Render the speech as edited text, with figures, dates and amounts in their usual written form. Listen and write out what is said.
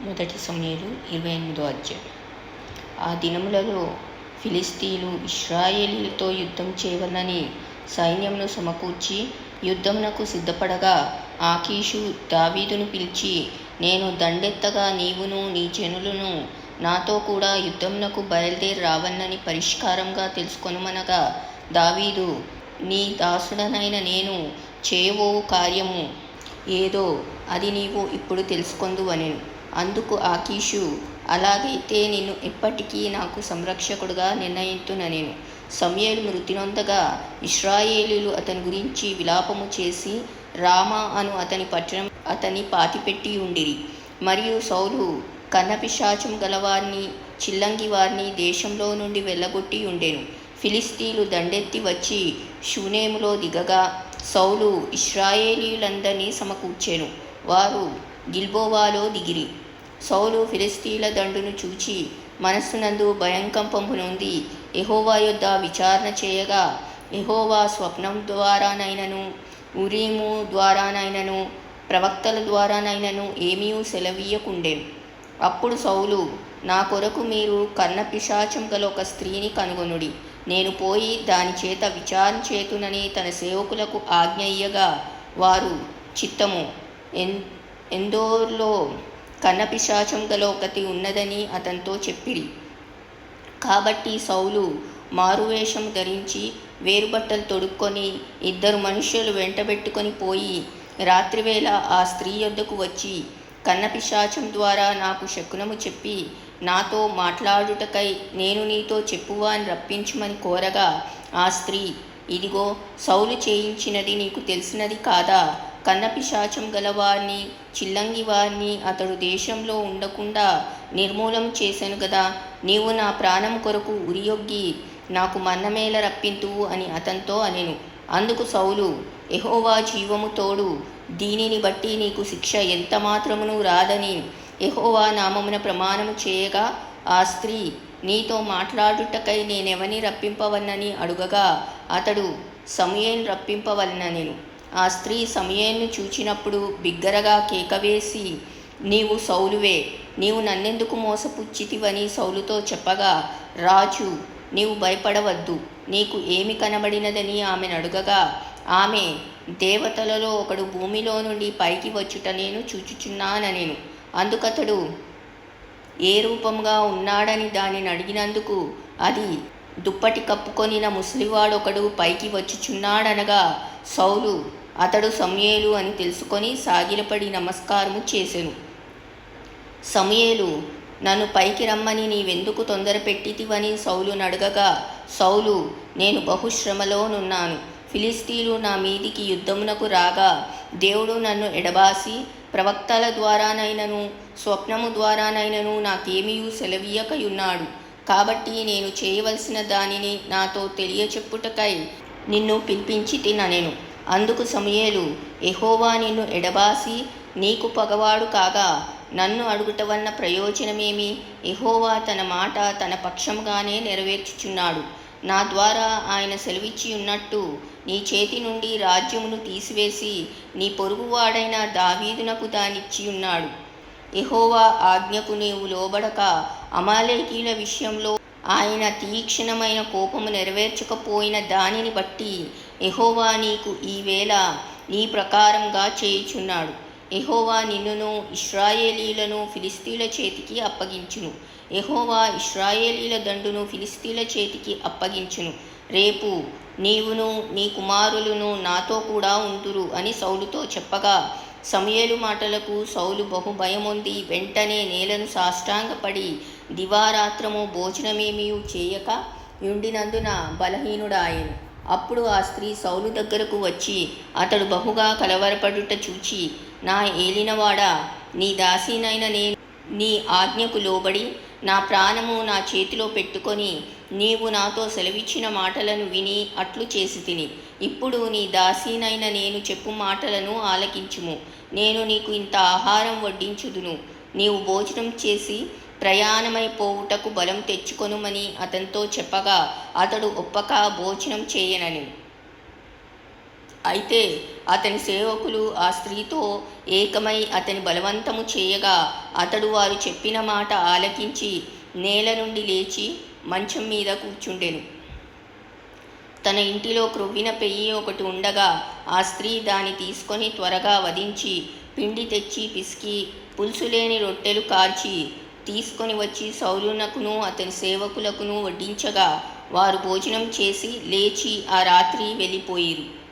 మొదటి సమూయేలు 28వ అధ్యాయం. ఆ దినములలో ఫిలిష్తీయులు ఇశ్రాయేలీయులతో యుద్ధం చేయవలనని సైన్యమును సమకూర్చి యుద్ధమునకు సిద్ధపడగా ఆకీషు దావీదును పిలిచి, నేను దండెత్తగా నీవును నీ జనులను నాతో కూడా యుద్ధమునకు బయలుదేరి రావలనని పరిష్కారంగా తెలుసుకొనుమనగా, దావీదు, నీ దాసుడనైన నేను చేయబోవు కార్యము ఏదో అది నీవు ఇప్పుడు తెలుసుకొందువనెను. అందుకు ఆకీషు, అలాగైతే నిన్ను ఎప్పటికీ నాకు సంరక్షకుడుగా నిర్ణయింతుననెను. సమూయేలు మృతి నొందగా ఇశ్రాయేలీయులు అతని గురించి విలాపము చేసి రామా అను అతని పట్టణం అతని పాతిపెట్టి ఉండిరి. మరియు సౌలు కన్నపిశాచం గలవారిని చిల్లంగి వారిని దేశంలో నుండి వెళ్ళగొట్టి ఉండెను. ఫిలిష్తీయులు దండెత్తి వచ్చి షూనేములో దిగగా సౌలు ఇశ్రాయేలీయులందరినీ సమకూర్చెను. వారు గిల్బోవాలో దిగిరి. సౌలు ఫిలిష్తీయుల దండును చూచి మనస్సునందు భయంకంపము నొంది యెహోవా యొద్ద విచారణ చేయగా, యెహోవా స్వప్నం ద్వారానైనను ఉరీము ద్వారానైనను ప్రవక్తల ద్వారానైనను ఏమీ సెలవీయకుండెను. అప్పుడు సౌలు, నా కొరకు మీరు కర్ణపిశాచం గల ఒక స్త్రీని కనుగొనుడి, నేను పోయి దాని చేత విచారణ చేతునని తన సేవకులకు ఆజ్ఞ ఇయ్యగా, వారు చిత్తము, ఎందోర్లో కన్నపిశాచం గల ఒకటి ఉన్నదని అతనితో చెప్పిరి. కాబట్టి సౌలు మారువేషము ధరించి వేరుబట్టలు తొడుక్కొని 2 మనుష్యులు వెంటబెట్టుకొని పోయి రాత్రివేళ ఆ స్త్రీ యొద్దకు వచ్చి, కన్నపిశాచం ద్వారా నాకు శకునము చెప్పి నాతో మాట్లాడుటకై నేను నీతో చెప్పువాని రప్పించుమని కోరగా, ఆ స్త్రీ, ఇదిగో సౌలు చేయించినది నీకు తెలిసినది కాదా? కన్నపిశాచం గలవారిని చిల్లంగి వారిని అతడు దేశంలో ఉండకుండా నిర్మూలన చేసెను గదా. నీవు నా ప్రాణం కొరకు ఉరియొగ్గి నాకు మన్నమేల రప్పింతువు అని అతనితో అనెను. అందుకు సౌలు, యెహోవా జీవము తోడు, దీనిని బట్టి నీకు శిక్ష ఎంత మాత్రమును రాదని యెహోవా నామమున ప్రమాణము చేయగా, ఆ స్త్రీ, నీతో మాట్లాడుటకై నేనెవని రప్పింపవలనని అడుగగా, అతడు సమూయేలును రప్పింపవలెననెను. ఆ స్త్రీ సమూయేలును చూచినప్పుడు బిగ్గరగా కేకవేసి, నీవు సౌలువే, నీవు నన్నెందుకు మోసపుచ్చితివని సౌలుతో చెప్పగా, రాజు, నీవు భయపడవద్దు, నీకు ఏమి కనబడినదని ఆమెను అడుగగా, ఆమె, దేవతలలో ఒకడు భూమిలో నుండి పైకి వచ్చుట నేను చూచుచున్నాననెను. అందుకతడు ఏ రూపముగా ఉన్నాడని దానిని అడిగినందుకు, అది దుప్పటి కప్పుకొనిన ముసలివాడొకడు పైకి వచ్చుచున్నాడనగా, సౌలు అతడు సమూయేలు అని తెలుసుకొని సాగిలపడి నమస్కారము చేసెను. సమూయేలు, నన్ను పైకి రమ్మని నీవెందుకు తొందర పెట్టితివని సౌలును అడగగా, సౌలు, నేను బహుశ్రమలోనున్నాను. ఫిలిష్తీయులు నా మీదికి యుద్ధమునకు రాగా దేవుడు నన్ను ఎడబాసి ప్రవక్తల ద్వారానైనను స్వప్నము ద్వారానైనను నాకేమీయూ సెలవీయకయున్నాడు. కాబట్టి నేను చేయవలసిన దానిని నాతో తెలియచెప్పుటకై నిన్ను పిలిపించితిననెను. అందుకు సమూయేలు, యెహోవా నిన్ను ఎడబాసి నీకు పగవాడు కాగా నన్ను అడుగుట వలన ప్రయోజనమేమి? యెహోవా తన మాట తన పక్షముగానే నెరవేర్చుచున్నాడు. నా ద్వారా ఆయన సెలవిచ్చి ఉన్నట్టు నీ చేతి నుండి రాజ్యమును తీసివేసి నీ పొరుగువాడైన దావీదునకు దానిచ్చి ఉన్నాడు. యెహోవా ఆజ్ఞకు నీవు లోబడక అమాలేకీయుల విషయంలో ఆయన తీక్షణమైన కోపము నెరవేర్చకపోయిన దానిని బట్టి యెహోవా నీకు ఈవేళ నీ ప్రకారంగా చేయుచున్నాడు. యెహోవా నిన్నును ఇశ్రాయేలీయులను ఫిలిష్తీయుల చేతికి అప్పగించును. యెహోవా ఇశ్రాయేలీయుల దండును ఫిలిష్తీయుల చేతికి అప్పగించును. రేపు నీవును నీ కుమారులను నాతో కూడా ఉందురు అని సౌలుతో చెప్పగా, సమూయేలు మాటలకు సౌలు బహు భయమొంది వెంటనే నేలను సాష్టాంగపడి దివారాత్రము భోజనమేమీ చేయక యుండినందున బలహీనుడాయెను. అప్పుడు ఆ స్త్రీ సౌలు దగ్గరకు వచ్చి అతడు బహుగా కలవరపడుట చూచి, నా ఏలినవాడా, నీ దాసినైన నేను నీ ఆజ్ఞకు లోబడి నా ప్రాణము నా చేతిలో పెట్టుకొని నీవు నాతో సెలవిచ్చిన మాటలను విని అట్లు చేసితిని. ఇప్పుడు నీ దాసినైన నేను చెప్పు మాటలను ఆలకించుము. నేను నీకు ఇంత ఆహారం వడ్డించుదును. నీవు భోజనం చేసి ప్రయాణమై పోవుటకు బలం తెచ్చుకొనుమని అతనితో చెప్పగా, అతడు ఒప్పక భోజనం చేయనని. అయితే అతని సేవకులు ఆ స్త్రీతో ఏకమై అతని బలవంతము చేయగా అతడు వారు చెప్పిన మాట ఆలకించి నేల నుండి లేచి మంచం మీద కూర్చుండెను. తన ఇంటిలో క్రొవ్విన పెయ్యి ఒకటి ఉండగా ఆ స్త్రీ దాన్ని తీసుకొని త్వరగా వధించి పిండి తెచ్చి పిసికి పులుసులేని రొట్టెలు కార్చి తీసుకొని వచ్చి సౌలునకును అతని సేవకులకును వడ్డించగా వారు భోజనం చేసి లేచి ఆ రాత్రి వెళ్ళిపోయిరు.